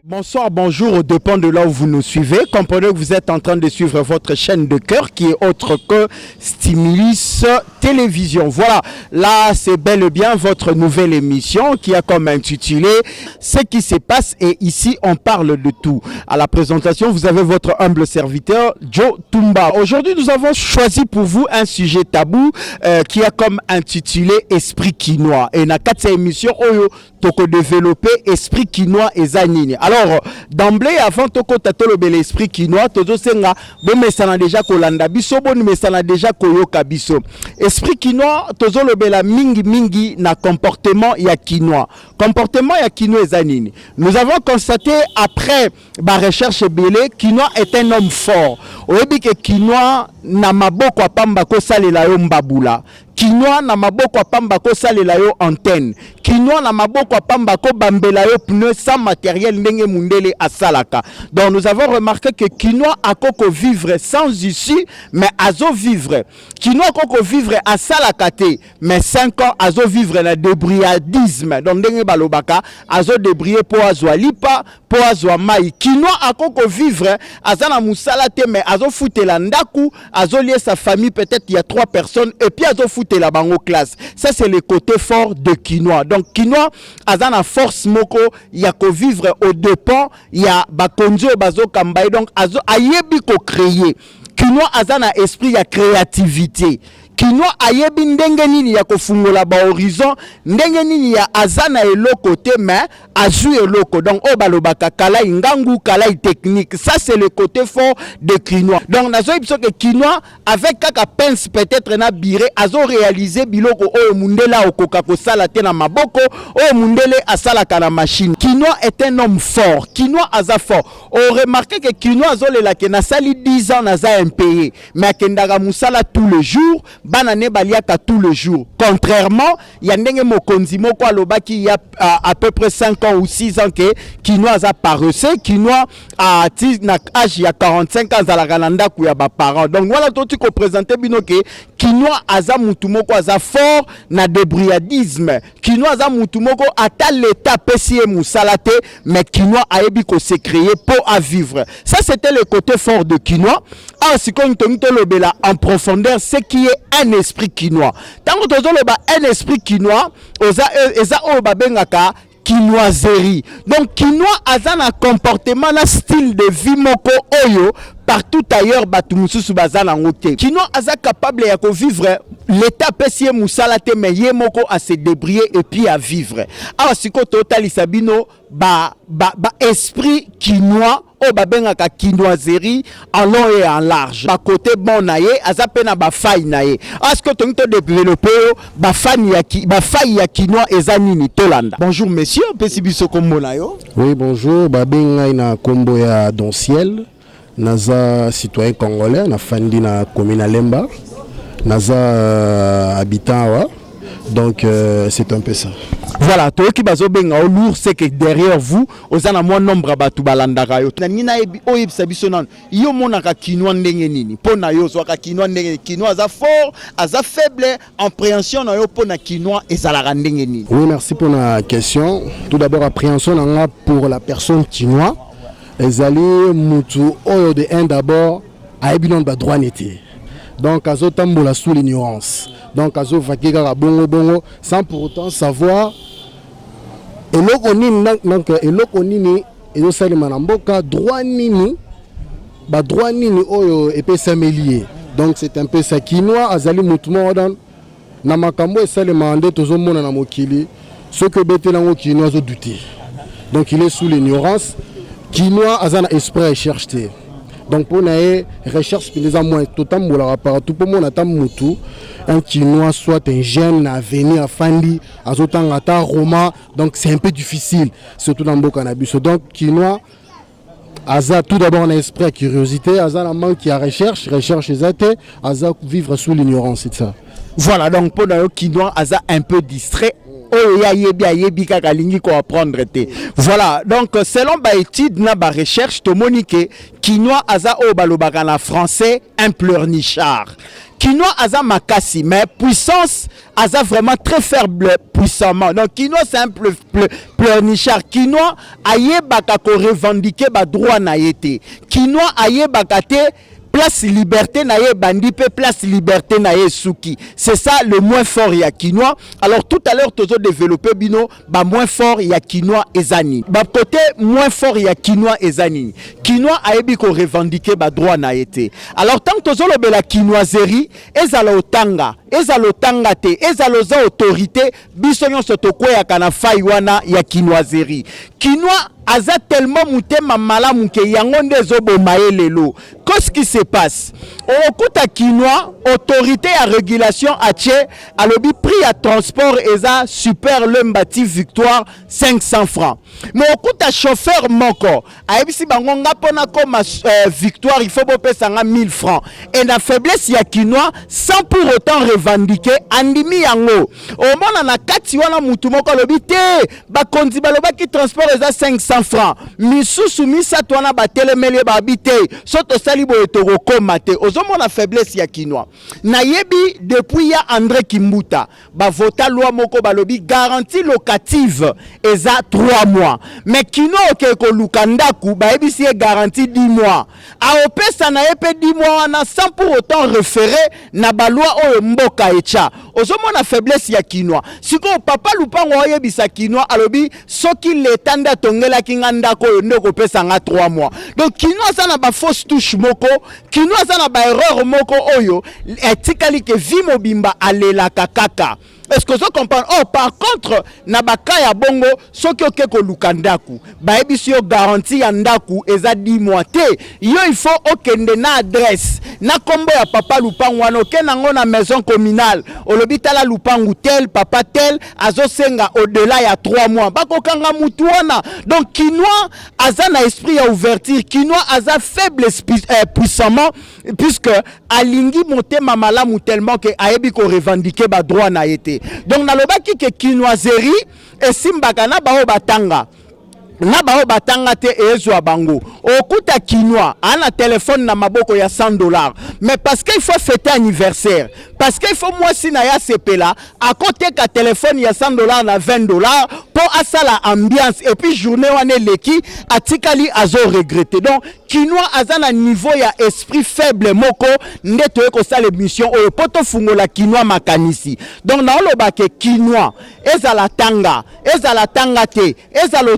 Bonsoir, bonjour, au dépend de là où vous nous suivez. Comprenez que vous êtes en train de suivre votre chaîne de cœur qui est autre que Stimulus Télévision. Voilà, là c'est bel et bien votre nouvelle émission qui a comme intitulé Ce qui se passe, et ici on parle de tout. À la présentation, vous avez votre humble serviteur Joe Tumba. Aujourd'hui, nous avons choisi pour vous un sujet tabou qui a comme intitulé Esprit Quinois. Et dans cette émission, toko développer esprit quinois et zanini. Alors d'emblée, avant toko tatolobe l'esprit quinois, tozo senga bon mesana déjà kolanda biso, bon mesana déjà koyoka biso. Esprit quinois tozo lobela mingi na comportement ya quinois. Comportement ya quinois et zanini. Nous avons constaté après ba recherche belé, quinois est un homme fort. Oyebi ke quinois na maboko apamba ko salela yo mbabula. Quinois na maboko apamba ko salela yo antenne. Quinois na maboko apamba ko bambela yo pneu sans matériel ndenge mundele asalaka. Donc nous avons remarqué que quinois a koko vivre sans issue, mais azo vivre. Quinois koko vivre à salakate, mais 5 ans azo vivre na débriadisme. Donc ndenge balobaka azo débrier po azwa lipa, po azwa mai. Quinois a koko vivre azana musalate, mais azo futela ndaku, azo lier sa famille, peut-être il y a 3 personnes, et puis azo futela la bango classe. Ça c'est le côté fort de quinois. Donc quinois azana force moko ya ko vivre au dépens ya bakonjo bazo kambay, donc azo ayebi ko créer. Quinois azana esprit ya créativité. Quinois ayebi ndenge nini ya kofungola ba horizon, ndenge nini ya azana eloko te mais azu eloko. Donc o balobaka kala ngangu kala technique. Ça c'est le côté fort de quinois. Donc nazo yebso que quinois avec kaka pince peut-être na biré azo réaliser biloko o mundela okoka ko sala te na maboko, o mundele asala kana machine. Quinois est un homme fort. Quinois aza fort. On remarque que quinois azolela ke na sali 10 ans naza impayé, mais kendaka musala tous les jours. Banane baliaka tout le jour. Contrairement, il y a ndenge mokonzi moko alobaki il y a à peu près 5 ans ou 6 ans que quinois a paressé, quinois a na âge il y a 45 ans à la galanda ku ya ba parents. Donc voilà tout ko présenter bino que quinois aza mutu moko aza fort na débriadisme. Quinois aza mutu moko ata l'état pesie musalate, mais quinois ayebi ko se créer pour à vivre. Ça c'était le côté fort de quinois. Ah si kon to lobela en profondeur ce qui est un esprit quinois. Tant que tu as un esprit quinois, eza o babengaka quinoiserie. Donc quinois a un comportement, un style de vie moko oyo partout ailleurs batu mususu bazana ngote. Quinois a capable ya ko vivre l'état pesie musalate, mais ye moko à se débrouiller et puis à vivre. Alors si ko total sabino ba esprit quinois o babengaka quinoiserie en long et en large. Ba côté bon naye azapena ba faille naye. Est-ce que tu as développé ba faille ya quinois ezanini tolanda? Bonjour messieurs, pesi biso kombo na yo. Oui, bonjour, babenga na kombo ya Donciel. Naza citoyen congolais, na fandi na commune Lemba. Naza habitant wa. Donc c'est un peu ça. Voilà, toi qui bazo benga au lourd, c'est que derrière vous, aux ana moins nombre batu balandaka yo. Na nina o yebisa biso nan. Yo monaka quinois ndenge nini? Pona yo zwaka quinois ndenge quinois aza fort, aza faible, appréhension na yo pona quinois ezalaka ndenge nini? Oui, merci pour la question. Tout d'abord appréhension na pour la personne quinois. Ezali mutu oyo de un d'abord ayebi ba droit nete. Donc azo tambola sous l'ignorance. Donc azo fakika bongo sans pour autant savoir eloko nini. Donc eloko nini ezo salima na mboka droit nini ba droit nini oyo epesa melier. Donc c'est un peu ça. Quinois azali mutu mo na makambo esalema nde tozo mona na mokili ce que betela ngo quinois azo douter. Donc il est sous l'ignorance. Quinois azana esprit cherche te. Donc pour nae recherche les amours totam bola partout pour mon atam mutu un quinois soit un jeune à venir à fandi azotan ata roma, donc c'est un peu difficile surtout dans le cannabis. Donc quinois aza tout d'abord un esprit curiosité, aza la manque qui a recherche ezate, aza vivre sous l'ignorance, c'est ça. Voilà, donc pour le quinois aza un peu distrait. oyo ya yebi kaka lingi ko apprendre te. Voilà, donc selon ba étude na ba recherche to monique quinoa aza o balobaka na français un pleurnichard. Quinoa aza makasi, mais puissance aza vraiment très faible puissamment. Donc quinoa c'est un pleurnichard. Quinoa ayebaka ko revendiquer ba droit na yete. Quinoa ayebaka te place liberté na ye bandi pe place liberté na ye suki. C'est ça le moins fort ya quinoa. Alors tout à l'heure tozo développer bino ba moins fort ya quinoa ezani. Ba côté moins fort ya quinoa ezani. Quinoa ayebi ko revendiquer ba droit na yete. Alors tant tozo lobela quinoiserie ezala otanga, ezala otanga te, ezala za autorité biso nyonso tokwea kana fai wana ya quinoiserie. Quinoa aza tellement mutema malamu ke yango nde ezoboma ye lelo. Qu'est-ce qui se passe? Okuta quinoa, autorité à régulation atie alobi prix à transport eza super lembati victoire 500 francs. Mais okuta chauffeur moko ayebisi bango nga pona koma victoire il faut bopesa nga 1000 francs. Et la faiblesse ya quinoa sans pour autant revendiquer andimi yango. Omona na kati wana mutu moko alobi te bakonzi baloba ki transport eza 500 francs. Misusu misato wana batelemeli babite soto sali boye tokokoma te. Ozomona faiblesse ya quinoa. Nayebi depuis ya André Kimbuta ba vota loi moko balobi garantie locative eza 3 mois. Mais quinoa okeko lukandaku ba ebisi garantie 10 mois. A opesa na epe 10 mois wana sans pour autant référer na ba loi oyo mboka echa. Ozomona faiblesse ya quinoa. Siko papa lupango oyebisa quinoa alobi soki letanda tongela kinga ndako oyo ndeko pesa nga 3 mois. Donc quinoa ça na ba fausse touche moko, quinoa ça na ba erreur moko oyo etikali ke vimo bimba alela kakaka. Est-ce que vous comprenez? Oh, par contre, nabaka ya bongo, soki okeko lukandaku, ba ebisi yo garantie ya ndaku eza 10 mois te. Yo il faut okende na adresse, na kombo ya papa lupangu wana okenango na maison communale. Olobi tala lupangu tel, papa tel, azo senga au-delà ya 3 mois. Bako kanga mutu wana. Donc quinoa aza na esprit ya ouverture, quinoa aza faible puissamment puisque alingi motema malamu tellement que ayebi ko revendiquer ba droit na yete. Donc nalobaki ke quinoiserie esimbaka na bao batanga. Na bao batanga te ezwa bango. Okuta quinoa ana téléphone na maboko ya $100. Mais parce qu'il faut fêter anniversaire, parce qu'il faut moi si na ya sepela à côté ka téléphone ya $100 na $20 pour asala ambiance et puis journée wane leki atikali azo regretter. Donc quinoa azana niveau ya esprit faible moko ndeto eko sala émission oyo poto fungola quinoa makanisi. Donc na oloba ke quinoa ezala tanga te, ezala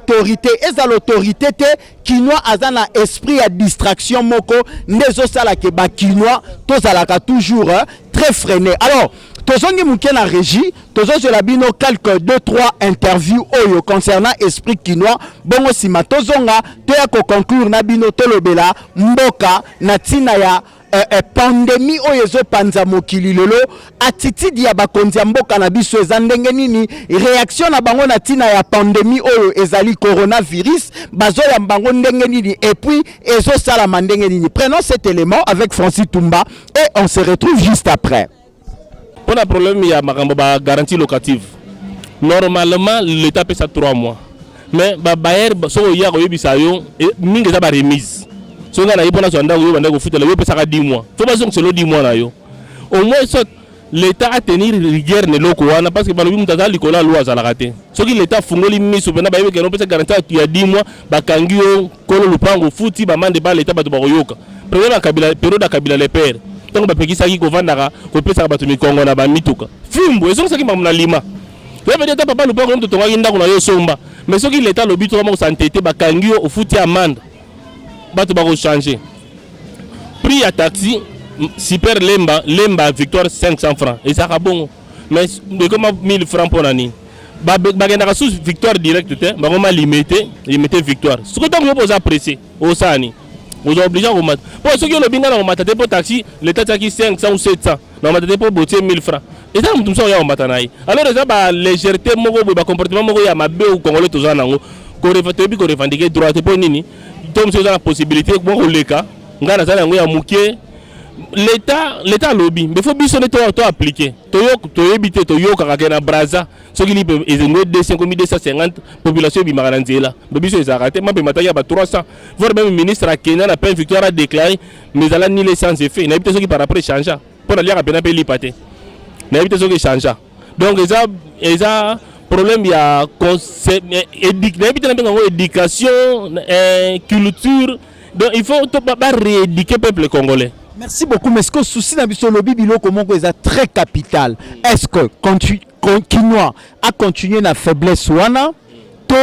autorité te, quinoa azana esprit ya distraction moko ndezo sala ke ba quinoa tozalaka toujours très freiné. Alors tozongi muke na régie, tozo la bino quelques 2-3 interviews oyo concernant esprit quinoa bongo sima tozonga to ya ko conclure na bino tolobela mboka na tina ya pandémie oyo ezo panza mokili lelo attitude ya bakonzi ya mboka na biso eza ndenge nini, réaction na bango na tina ya pandémie oyo ezali coronavirus bazo ya bango ndenge nini et puis ezo sala ndenge nini. Prenons cet élément avec Francis Toumba et on se retrouve juste après. Pour le problème il y a ma garantie locative. Normalement l'état paie ça 3 mois. Mais ba bayer so ya ko yebisa yo mingi za ba remise. So nga na yipona so ndako yo banda ko futela yo pesa ka 10 mois. Faut pas que c'est le 10 mois na yo. Au moins ça l'état a tenir rigueur ne loko wana parce que balobi mutaza likola loi za la raté. So ki l'état fungoli miso pena ba yebeke no pesa garantie ya 10 mois ba kangi yo kolo lupango futi ba mande ba l'état ba to ba yoka. Premier kabila période ya kabila le père. Donc ba pekisa ki ko vandaka ko pesa ka bato mikongo na ba mituka. Fimbo ezo saki mamna lima. Yo be d'état papa lupango ndo tonga ndako na yo somba. Mais ce qui l'état le but vraiment s'entêter ba kangi yo au futi amande. Bato ba ko changer. Prix à taxi super lemba victoire 500 francs et ça va bon. Mais de comme 1000 francs pour l'année. Ba genda sous victoire direct te ba ko limité victoire. Ce que tant que vous appréciez au sani. Vous obligez à remettre. Pour ceux qui ont le binga on m'a pour taxi, l'état qui 500 ou 700. Non m'a pour botter 1000 francs. Et ça nous sommes en matanaï. Alors ça ba légèreté moko ba comportement moko ya mabe ou congolais tous en ango. Ko revendiquer droit pour nini. Donc c'est la possibilité pour le cas. Ngana ça ngo ya muké l'état lobby mais faut biso ne to appliquer to éviter to yo kaka na braza ce qui libre ezengwe 250 population bi maranzela mais biso ezarate mpe mataya ba 300 voir même ministre a Kenya la peine victoire a déclaré mais ala ni les sans effet na éviter ce qui par après changer pour aller à peine payer lipate na éviter ce qui changer donc eza problème il y a concept éducation culture donc il faut to pas rééduquer peuple congolais. Merci beaucoup. Mais ce que souci dans le lobby bilo comment est très capital. Est-ce que Kinois a continué na faiblesse wana to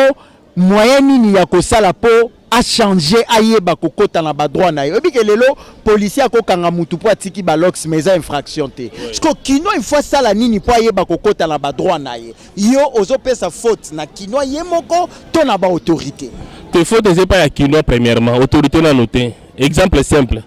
moyen ni ya ko sala po a changer ayeba ko kota na ba droit na yo. Bi ke lelo policier ko kanga mutu po atiki ba lox mais infraction te. Parce que Kinois il faut sala nini po ayeba ko kota na ba droit na ye. Yo ozo pesa faute na Kinois yemoko to na ba autorité. Te faute c'est pas ya Kinois premièrement, autorité na noté. Exemple simple.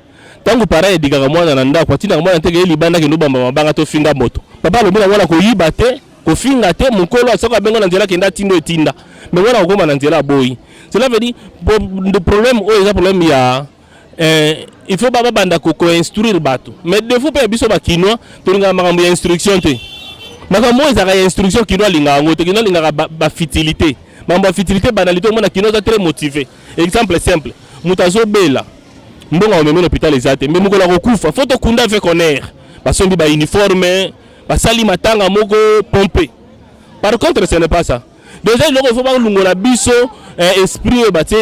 Tango para edika mwana na ndako atina mwana teke libanda ke nubamba mabanga to finga moto papa lo mwana ko yiba te ko finga te mukolo asaka bengo na nzela kenda tindo etinda mais mwana ko na nzela boy cela veut dire le problème o eza problème ya il faut baba banda ko instruire bato mais de faut pas biso ba Kinois to linga makambo ya instruction te makambo eza ka instruction Kinois linga ngo te Kinois linga ba fitilité mambo fitilité banalité mwana Kinois est très motivé exemple simple mutazo bela mbonga omeme l'hôpital ezate mais moko la kokufa faut to kunda avec honneur basombi ba uniforme basali matanga moko pomper par contre ce n'est pas ça déjà il faut pas lungola biso esprit batie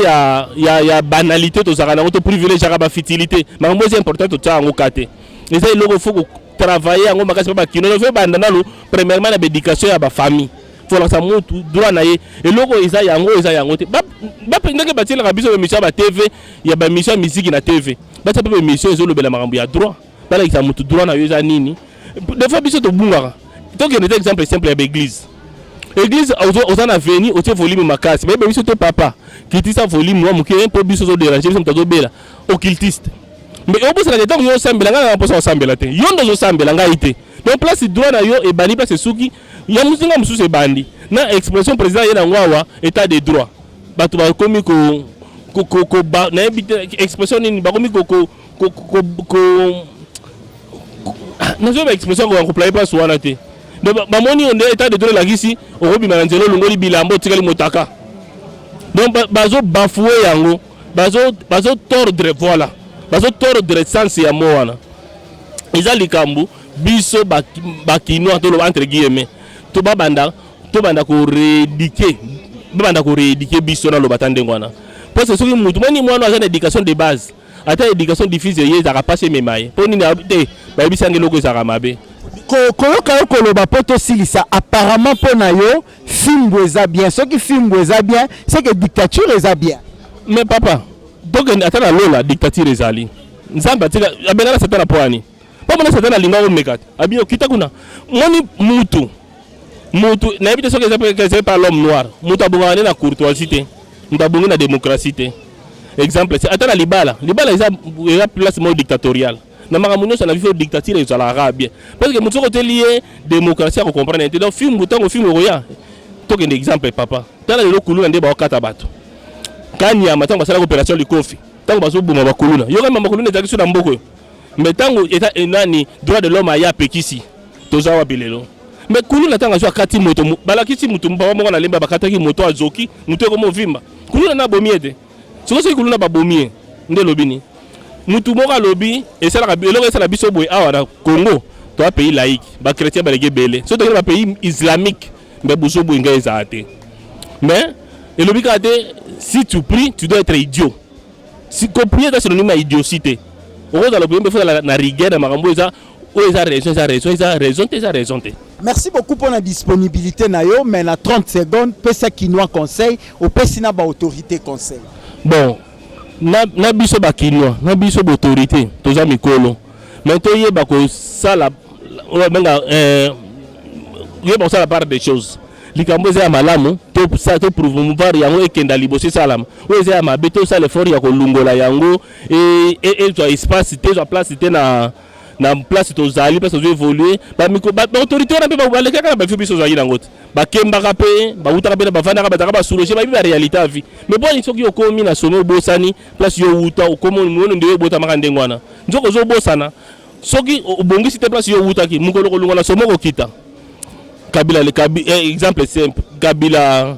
ya banalité to zakana to privilège ba fitilité mais c'est important to tsango kate déjà il faut travailler ngo makasi ba kino no fait bandana lo premièrement la éducation ya ba famille faut la samu droit na ye et loko eza yango te ba pendeke batie la biso émission ba TV ya ba émission musique na TV ba tsa pe émission ezo lobela makambo ya droit ba la isa mutu droit na yo eza nini des fois biso to bungaka donc il y a des exemples simples ya église aux na veni au volume makasi ba biso to papa qui tisa volume moi muke po biso zo déranger biso mutazo bela occultiste mais au bout ça donc yo sambela nga na posa sambela te yo ndo zo sambela nga ite donc place droit na yo e bani place suki ya musinga mususu bandi na expression président yena ngwawa état de droit batu ba komi ko ba na expression ni ba komi ko na zo ba expression ko play pas wana te donc ba moni on état de droit la gisi o robi manzelo longoli bilambo tikali motaka donc bazo bafouer yango bazo tordre voilà bazo tordre sens ya mo wana eza likambu biso ba Kinois to lo entre guillemets to banda ko rééduquer biso na lo batande ngwana parce que soki mutu moni mwana aza na éducation de base ata éducation difficile ye za passer memaye po nini te ba bisange loko za mabe koyoka yo koloba po tosilisa apparemment po na yo fimbo eza bien soki fimbo eza bien c'est que dictature eza bien mais papa donc atana lola dictature ezali nzambe atika abengana satana poani po mona satana linga o mekat abi okita kuna moni mutu na éviter ce que c'est pas l'homme noir mutu abongana na courtoisie te mutu abongana na démocratie exemple c'est atana libala eza place mo dictatorial na makambo nyonso na vivre dictature ezalaka bien parce que mutu ko lié démocratie ko comprendre donc film butango film roya to que exemple papa tala le kuluna nde ba okata bato kanya matango basala opération likofi tango baso buma bakuluna yo kama bakuluna ezaki so na mboko mais tango eta enani droit de l'homme aya pekisi tozawa bilelo mais kuluna tango so akati moto balakisi mutu mbaba moko na lemba bakataki moto azoki mutu ko mo vimba kuluna na bomiete soko kuluna ba bomie nde lobini mutu moko lobi esala eloko esala biso boy awa na Congo to un pays laïque ba chrétien ba lege belé so to ba pays islamique mais buso boy nga ezate mais elobi kate si tu pries tu dois être idiot si copier est synonyme à idiocité au rose le premier faut na rigueur na makambo eza raison. Merci beaucoup pour la disponibilité nayo mais na 30 secondes pesa Kinois conseil au pesina ba autorité conseil bon na biso ba Kinois na biso ba autorité toza mikolo mais to yeba ko sala benga yeba sala part des choses likambo za malamu to promouvoir yango ekenda libosi salama oza ya mabeto sala effort ya ko lungola yango et to espace te to place te na place to zali place to évoluer ba miko ba autorité na pe ba baleka kana ba fi biso za yina ngote ba kemba ka pe ba utaka pe ba vanda ka ba soulager ba bi réalité à vie mais bon il faut que yo komi na somo bosani place yo uta o komo mono ndewe bota makande ngwana nzoko zo bosana soki obongisi te place yo wutaki mukolo kolungola somo kokita Kabila exemple simple Kabila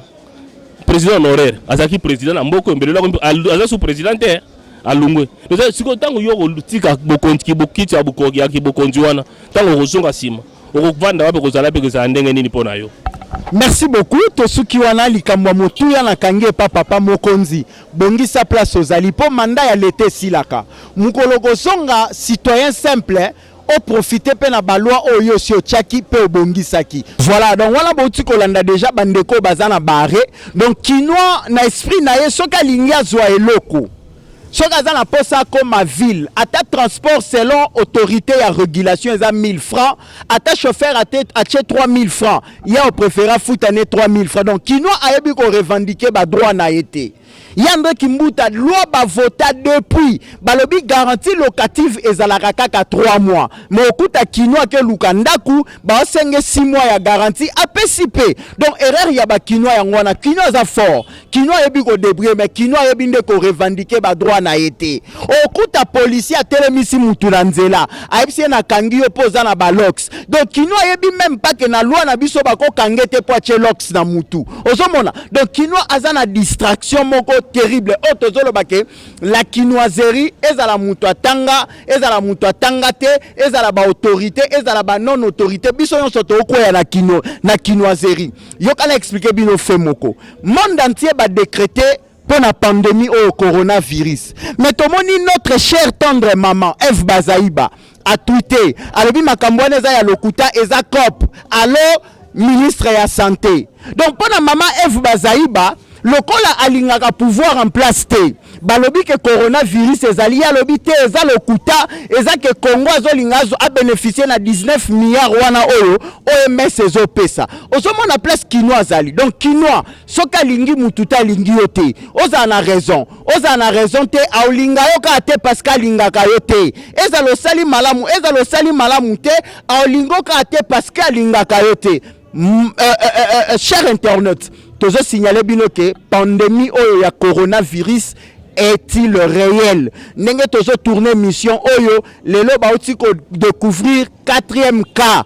président honoraire azaki président na mboko mbelelo aza sous président te alungwe donc siko tango yo tika bokonti bokiti ya bokoki ya bokonzi wana tango kozonga sima okovanda wape kozala pe kozala ndenge nini pona yo. Merci beaucoup. Tosuki wana likambo motu ya na kange papa mokonzi bongisa place ozali po manda ya l'été silaka mukolo kozonga citoyen simple o profiter pe na balwa oyo si ochaki pe obongisaki. Voilà, donc voilà bouti kolanda déjà bandeko bazana barré. Donc kinoa na esprit na ye soka lingia zwa eloko. Soka za na posa comme ma ville, ata transport selon autorité ya régulation eza 1000 francs, ata chauffeur ate 3000 francs. Ya o préféra foutane 3000 francs. Donc kinoa ayebi ko revendiquer ba droit na été. Yandre Kimbuta loi ba vota depuis balobi garantie locative ezalaka kaka 3 mois mais okuta kinoa ke lukandaku ba senge 6 mois ya garantie APCP. Donc erreur ya ba kinoa ya ngwana kinoa za fort kinoa yebi ko débrouiller mais kinoa yebi nde ko revendiquer ba droit na été okuta policier a telemisi mutu na nzela ayebisi na kangi opoza na ba lox. Donc kinoa yebi même pas que na loi na biso ba ko kangete po ache lox na mutu ozomona. Donc kinoa azana distraction moko terrible otozolo bake la quinoiserie ezala mutu atanga te ezala ba autorité ezala ba non autorité biso nyonso to okoya na quinoiserie yo kana expliquer bino fe moko monde entier ba décréter pour la pandémie au coronavirus mais tomoni notre chère tendre maman F Bazaiba a tweeté alobi makambo eza ya lokuta eza cop alors ministre ya santé. Donc pour la maman F Bazaiba lokola alingaka pouvoir en place te balobi ke coronavirus ezali alobi te eza lokuta eza ke Congo azolingazo a bénéficier na 19 milliards wana oyo OMS ezopesa ozomona place kinoa azali. Donc kinoa soka lingi mututa lingi yote oza na raison te aolinga yoka te parce que alingaka yote eza lo sali malamu te aolingoka te parce que alingaka yote. Cher internaute, tozo signaler bino que pandémie oyo ya coronavirus est-il réel? Nenge tozo tourner mission oyo lelo baouti ko découvrir 4e cas.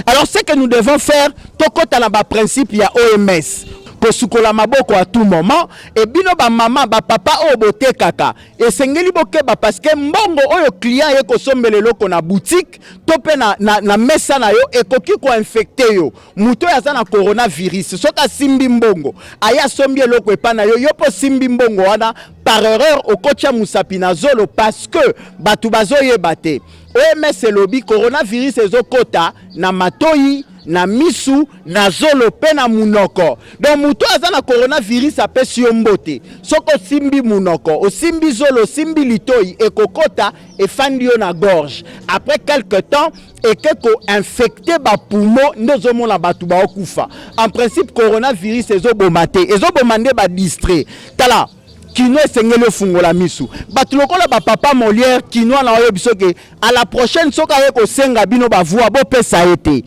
Alors ce que nous devons faire tokota na ba principe ya OMS kosukola maboko à tout moment et bino ba maman ba papa o bote kaka et sengeli bokeba parce que mbongo oyo client ye kosombele loko na boutique tope na mesa na yo ekoki ko infecter yo muto ya na coronavirus soka simbi mbongo aya sombi loko epana yo po simbi mbongo wana par erreur okocha musapi na zolo parce que batu bazoyeba te OMS lobby coronavirus ezokota na matoi na misu na zolo pe na munoko. Donc muto aza na coronavirus apesi yo mbote soko simbi munoko o simbi zolo simbi litoi ekokota efandi yo na gorge après quelque temps ekeko infecté ba poumon ndozomona batu ba okufa. En principe coronavirus ezobomate ezobomande ba distrait tala kino esengeli fungola misu batu lokola ba papa Molière kino na oyo bisoke à la prochaine soka ye ko senga bino ba voix bo pesa été.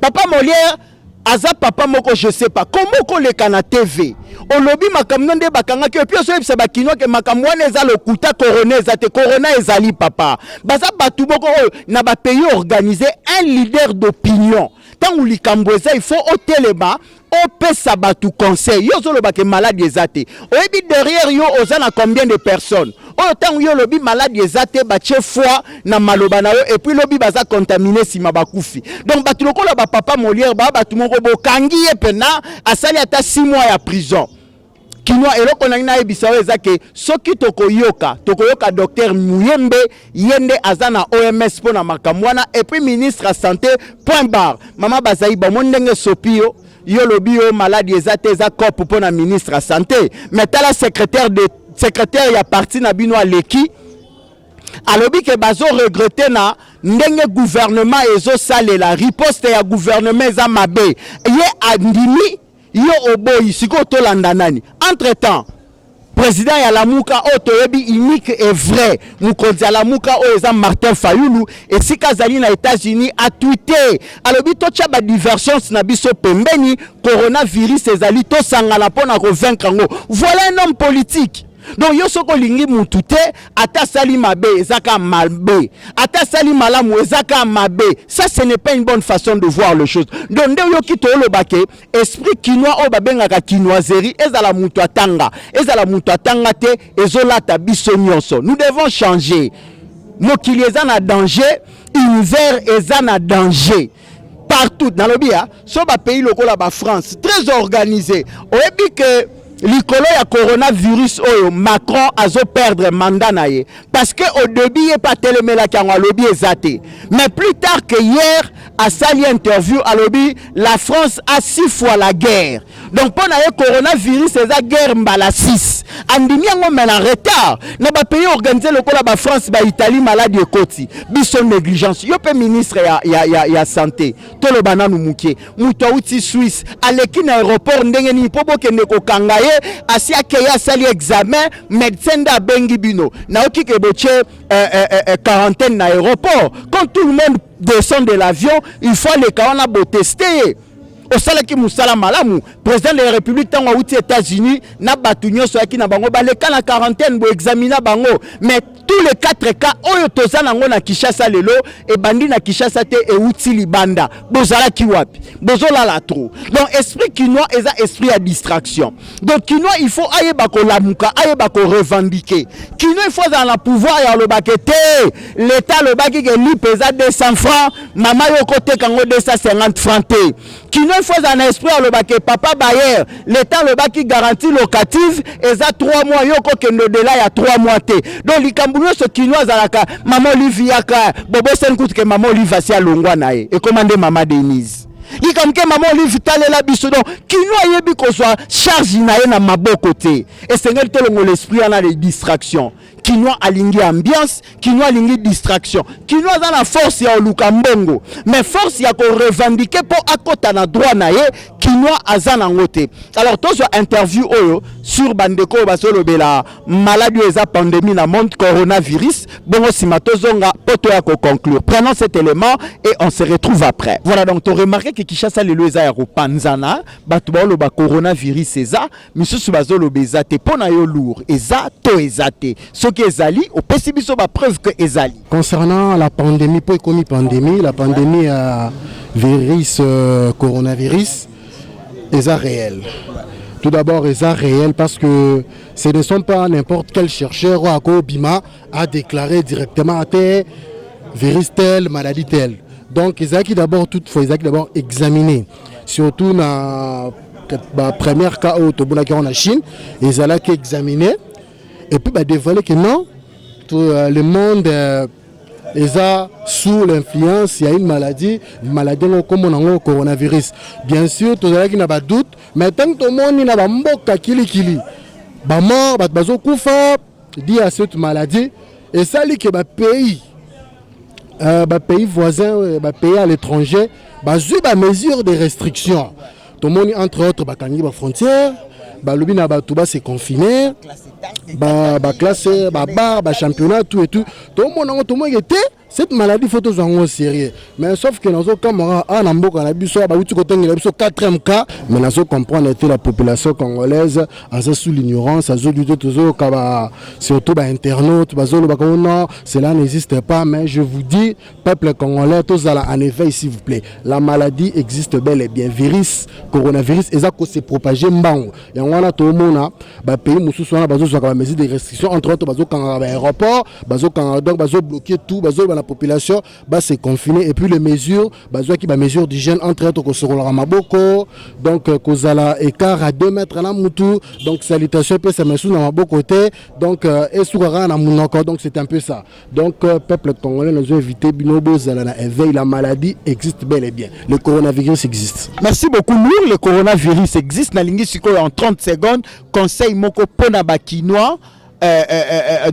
Papa Molière aza papa moko je sais pas comment ko le kana TV olobi makamno nde bakanga ke puis so ebisa bakino ke makamwa eza lokuta corona eza te corona ezali papa baza batu boko na ba pays organisé un leader d'opinion tant ou likambo eza il faut oteleba o pesa batu conseil yo zolo bake malade ezate oyebi derrière yo ozana combien de personnes o tant yo lobi malade ezate ba chefwa na maloba na yo et puis lobi baza contaminé sima bakufi. Donc batu lokola ba papa Molière ba batu moko bokangi ye pena asali ata 6 mois ya prison kinoa eloko na ebisa eza ke soki tokoyoka docteur Muyembe yende azana OMS pona makamwana et puis ministre à santé point barre mama Bazaiba mondenge sopio yo lobi yo malade ezate eza cop pona ministre à santé mais tala secrétaire ya parti na bino aleki alobi ke bazo regretter na ndenge gouvernement ezo sale la riposte ya gouvernement za mabe ye andimi yo oboyi siko tolanda nani. Entre-temps président ya Lamuka otoyebi unique et vrai mukonzi ya Lamuka o eza Martin Fayulu et sika zali na États-Unis a tweeté alobi tocha ba diversion na biso pembeni coronavirus ezali to sangala pona ko vaincre ngo. Voilà un homme politique. Donc yo soko lingi mutute ata sali mabe ezaka mabe ata sali malamu ezaka mabe. Ça ce n'est pas une bonne façon de voir les choses. Donc nde yo kito lo bake esprit quinois o babengaka quinoiserie ezala mutu atanga te ezolata biso nyonso. Nous devons changer. Mokili eza na danger, univers eza na danger. Partout dans le bia, so ba pays lokola ba France très organisé. Oyebi que likolo ya coronavirus oyo Macron azo perdre mandat na ye parce que au début il pas telemela ki ngwa lobby ezate. Mais plus tard que hier à sali interview à lobby la France a 6 fois la guerre. Donc pour na coronavirus eza guerre mbala 6. Andimi ngo men en retard. Na ba pays organisé lokola ba France ba Italie maladie ekoti. Biso négligence. Yo pe ministre ya santé. Tolo bananu mukie. Muto uti Suisse aleki na aéroport ndenge ni pobo kende ko kanga asi akeya sali examen médecin da bengi bino na oki ke boche quarantaine na aéroport. Quand tout le monde descend de l'avion il faut les cas on a beau tester au salaki musala malamu président de la République tango outi États-Unis na batu nyonso yaki na bango baleka na quarantaine bo examiner bango. Mais tous les 4 cas oyo toza nango na Kinshasa lelo e bandi na Kinshasa te e outi libanda bozala ki wapi bozola la trop. Donc esprit quinois eza esprit à distraction. Donc quinois il faut ayeba ko lamuka ayeba ko revendiquer. Quinois il faut dans la pouvoir ya lo bakete l'état lo baki ke li pesa 200 francs mama yo côté kango 250 francs te. Quinois il faut dans esprit ya lo baki papa bayer l'état lo baki garantie locative eza 3 mois yo ko kendo de là ya 3 mois te. Donc likambuno ce quinois zalaka maman Olivia ka bobo sen kutu ke maman Olivia si alongwa na ye e commande maman Denise. Il comme que maman Olivia talela biso donc quinois yebi ko soit charge na ye na maboko te. Et c'est ngel tolongo l'esprit ana de distraction. Quinois alingi ambiance, quinois alingi distraction. Quinois a la force ya oluka mbongo, mais force ya ko revendiquer pour akota na droit na ye, quinois azana ngote. Alors tous interview oyo sur bandeko basolo bela maladie eza pandémie na monde coronavirus, bongo simatozonga poto ya ko conclure. Prenons cet élément et on se retrouve après. Voilà donc tu remarqué que Kinshasa lelo eza ya ko panzana, batu ba lo ba coronavirus eza, misusu bazolo beza te pona yo lourd, eza to ezate. Ezali, au pessibiso ba preuve que ezali. Concernant la pandémie, pour économie pandémie, la pandémie à virus coronavirus, est réel. Tout d'abord, est réel parce que ce ne sont pas n'importe quel chercheur ou à Bima a déclaré directement à terre virus tel, maladie telle. Donc, ils ont d'abord toutefois, ils ont d'abord examiné, surtout dans la première cas où on a Chine, ils ont examiné. Et puis dévoiler que non, tout le monde est sous l'influence, il y a une maladie comme on a coronavirus. Bien sûr, tout le monde n'a pas de doute, mais tant que tout le monde n'a pas de kili, mort, dit à cette maladie, et ça dit que pays voisins, pays à l'étranger, jouent des mesures de restriction. Tout le monde, entre autres, les frontières. Balobi na batuba c'est confiné classe bar championnat tout et tout le monde était cette maladie faut tous en sérieux mais sauf que nous camarades en amboka na biso ba uti côté na biso 4e cas mais nous comprendre que la population congolaise a sous l'ignorance a lutter toujours surtout internautes non cela n'existe pas mais je vous dis peuple congolais tous en éveil s'il vous plaît la maladie existe bel et bien virus coronavirus et ça que se propager mbango et on a tout le monde ba pays mususu na bazo sur mesure de restriction entre autres bazo quand aéroport bazo quand donc bazo bloquer tout bazo la population c'est confiné et puis les mesures qui mesures d'hygiène entre autres sur la maboko donc kozala écart à 2 mètres na mutu donc salutation peut se mettre na maboko côté donc et soukara na munoko donc c'est un peu ça donc peuple congolais nous a évité binobo zala na éveil la maladie existe bel et bien le coronavirus existe. Merci beaucoup Nour, le coronavirus existe na lingi siko en 30 secondes conseil moko pona bakinois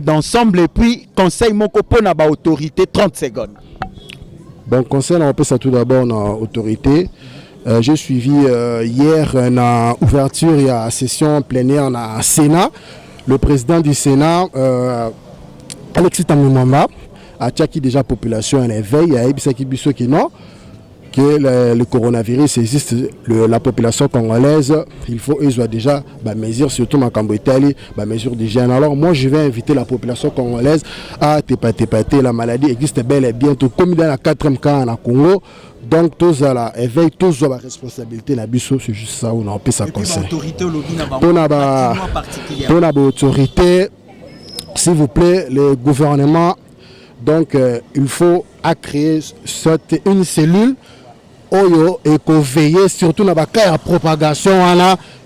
d'ensemble et puis conseil mon copain à autorité 30 secondes. Bon conseil on peut ça tout d'abord dans autorité. J'ai suivi hier une ouverture il y a session plénière à Sénat. Le président du Sénat Alexis Tamimamba a tchaki déjà population en éveil a ebisa ki biso ki non que le coronavirus existe, la population congolaise, il faut ils ont déjà mesures, surtout ma Cambodge, mesures d'hygiène. Alors moi je vais inviter la population congolaise à tépater. La maladie existe bel et bien, tout comme dans la 4e cas en Congo. Donc tous à la éveil, tous à la responsabilité la biso, c'est juste ça où on peut ça conseiller. Pour l'autorité, s'il vous plaît, le gouvernement, donc il faut créer une cellule et qu'on veille surtout dans la propagation,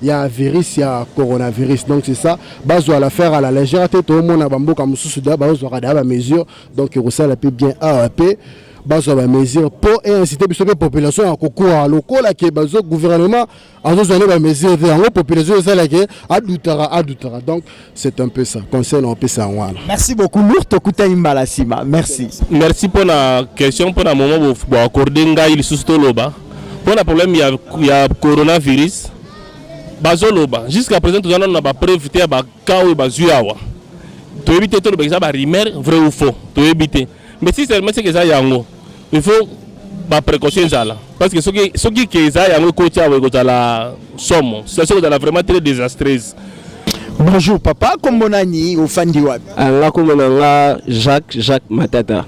il y a un virus, il y a un coronavirus. Donc c'est ça, on va la faire à la légèreté, tout le monde a des mesures, donc il faut bien AAP. Bazo ba mesure pour inciter la population à concours à local là que bazo gouvernement en donné ba mesure en population ça là que adutara donc c'est un peu ça conseil on peut ça voilà. Merci beaucoup Lourd Tokuta Imbalasima, merci pour la question pour un moment pour accorder ngai il susto loba pour le problème il y a coronavirus bazo loba jusqu'à présent tout on a pas prévu ba kawe bazuawa to éviter tout le ba rumeur vrai ou faux to éviter mais si seulement c'est que ça yango il faut ba précaution ça là parce que ce qui ça yango coach avec la somme c'est ça que vraiment très désastreuse. Bonjour papa, comment nani au fandi wapi? Là comme là Jacques Matata.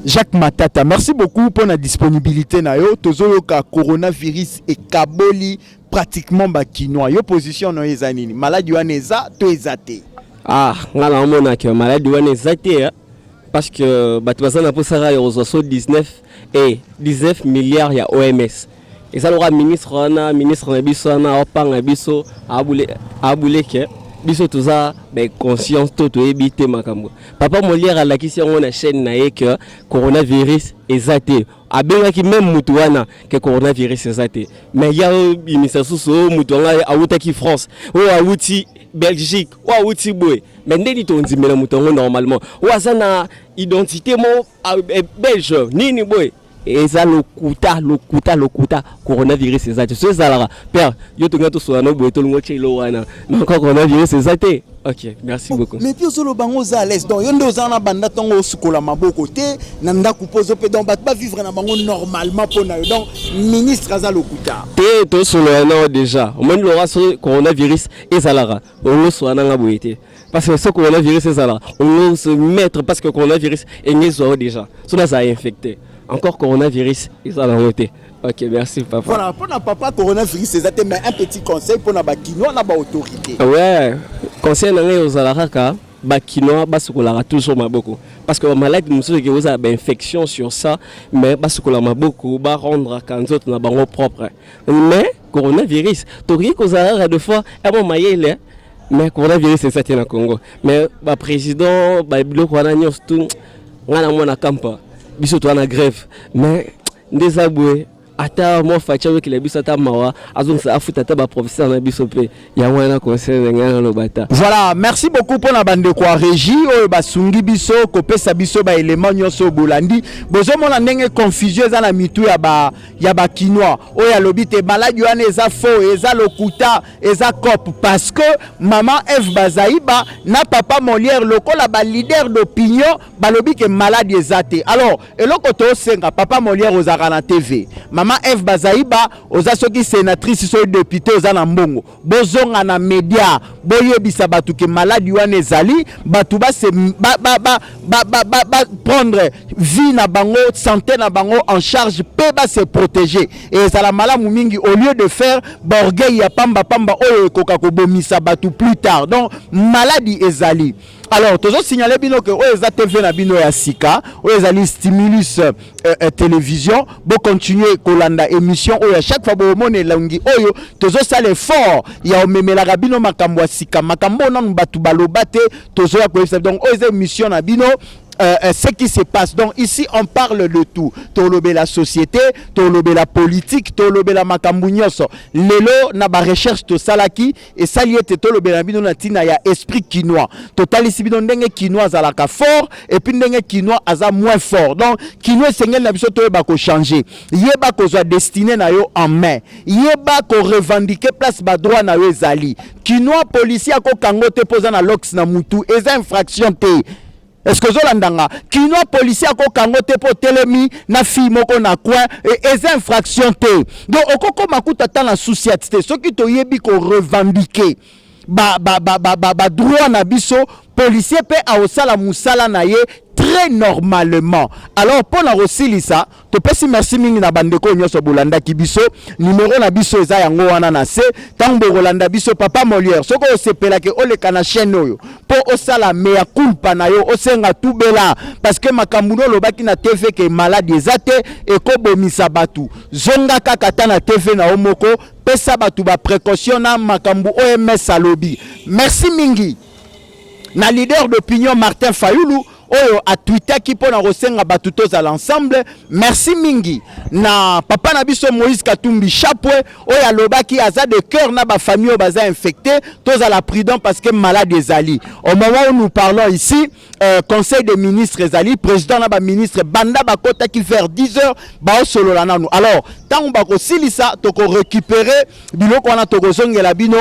Jacques Matata, merci beaucoup pour la disponibilité na yo tozo ka coronavirus et kaboli pratiquement ba kinois yo position no ezanini maladie waneza to ezate. Ngala mona que maladie waneza te parce que batubazana pour ça ya ozo 19 milliards ya OMS. Et ça le ministre na biso na opanga biso abule ke biso toza conscience to éviter makambo. Papa Molière la kisi on na chaîne na que coronavirus ezate. Abenga ki même mutu wana que coronavirus ezate. Mais ya imisa suso mutu wana awuta ki France ou awuti Belgique ou awuti boy. Mais ndeni to nzimela mutu normalement. Ou azana identité mo belge nini boy. Et ça le kuta coronavirus ezate. C'est ça là. Père, yo to ngato so na boy to ngo chelo wana. Mais encore coronavirus ezate. OK, merci beaucoup. Mais puis solo bango za l'aise donc yondo za na banda tongo sukola maboko te na ndako pozo pe donc ba vivre na bango normalement pour na donc ministre aza lokuta. Te to solo na déjà. Au moins le so coronavirus ezalara. On so na ngaboyete. Parce que ce coronavirus ezalara. On se mettre parce que coronavirus est ngezo déjà. So na ça infecté. Encore coronavirus ezala voté. OK, merci papa. Voilà, pour na papa coronavirus ezate mais un petit conseil pour na ba kinois na ba autorité. Ouais. Conseil na ngai ozalaka bakinois basukola toujours maboko parce que maladie nous qui vous a infection sur ça mais basukola maboko ba rendre kanzo na bango propre mais coronavirus tori kozala de fois et bon mayele mais coronavirus c'est ça tient au Congo mais ba président ba biloko wana nyos tout ngana mona kampa biso to na grève mais ndezabwe ata mo facha avec les biso ata mawa azon sa afuta ta ba professeur na biso pe ya wana conseil ngana lo bata. Voilà, merci beaucoup pour la bande kwa régie o ba sungi biso ko pesa biso ba élément nyonso bolandi bozo mona ndenge confusion za na mitu ya ba kinois o ya lobite maladie wana eza faux eza lokuta eza cop parce que maman Eve Bazaiba na papa Molière lokola ba leader d'opinion ba lobi que maladie ezate. Alors eloko to senga papa Molière ozaka na TV maman Eve Bazaiba oza soki sénatrice so député oza na mbongo bozonga na média boyebisa batu ke maladie wana ezali batu ba se prendre vie na bango santé na bango en charge pe ba se protéger et ça la malamu mingi au lieu de faire borgueil ya pamba oyo ekoka ko bomisa batu plus tard donc maladie ezali. Alors toujours signaler bino que oza TV na bino ya sika ezali stimulus télévision bo continuer kolanda émission oyo chaque fois bo mone langi oyo toujours ça l'effort ya omemela bino makambo sika makambo na batu balobate toujours ya ko donc oyo émission na bino ce qui se passe. Donc ici on parle de tout. Tolobé la société, tolobé la politique, tolobé la makambounyoso. Lelo na ba recherche to salaki et saliete tolobé la bino na tina ya esprit quinois. Total ici bino ndenge quinois zalaka fort et puis ndenge quinois aza moins fort. Donc quinois sengel na biso to ba ko changer. Yeba ko zo destiné na yo en main. Yeba ko revendiquer place ba droit na yo ezali. Quinois policier ko kangote posa na lox na mutu eza infraction te. est-ce que zolandanga kinoa policier ko kango te po telemi na fi moko na coin et infraction te donc okoko makuta ta na société ce qui to yebi ko revendiquer ba droit na biso policier pe a osala musala na ye très normalement. Alors pour la rosilisa to pesi merci mingi na bandeko nyoso bolanda ki biso numéro na biso eza yango wana na se tango bolanda biso papa Molière soko osepela ke oleka na chaîne oyo po osala mea culpa na yo osenga tubela parce que makambuno lobaki na TV ke malade ezate ekobomisa batu zonga kaka ta na TV na omoko pesa batu ba précaution na makambu OMS alobi. Merci mingi na leader d'opinion Martin Fayoulou oyo a Twitter qui pona rosenga batu toza l'ensemble. Merci mingi na papa na biso Moïse Katumbi Chapwe oyo alobaki aza de cœur na ba famille baza infecté toza la prudent parce que malade ezali. Au moment où nous parlons ici conseil des ministres ezali président na ba ministre banda bakota qui vers 10h ba solo la nanu. Alors tant ba ko silisa to ko récupérer biloko wana to ko zongela bino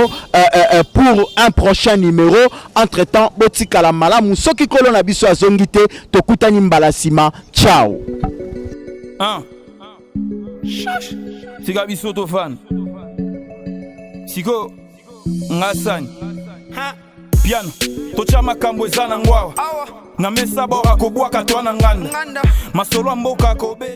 pour un prochain numéro. Entre temps botika la malamu soki kolo na biso azongite to kutani mbala sima. Ciao. Sika biso to fan siko ngasani piano tocha makambo ezana ngwawa na mesa bora kobwaka to na nganda masolo mboka kobe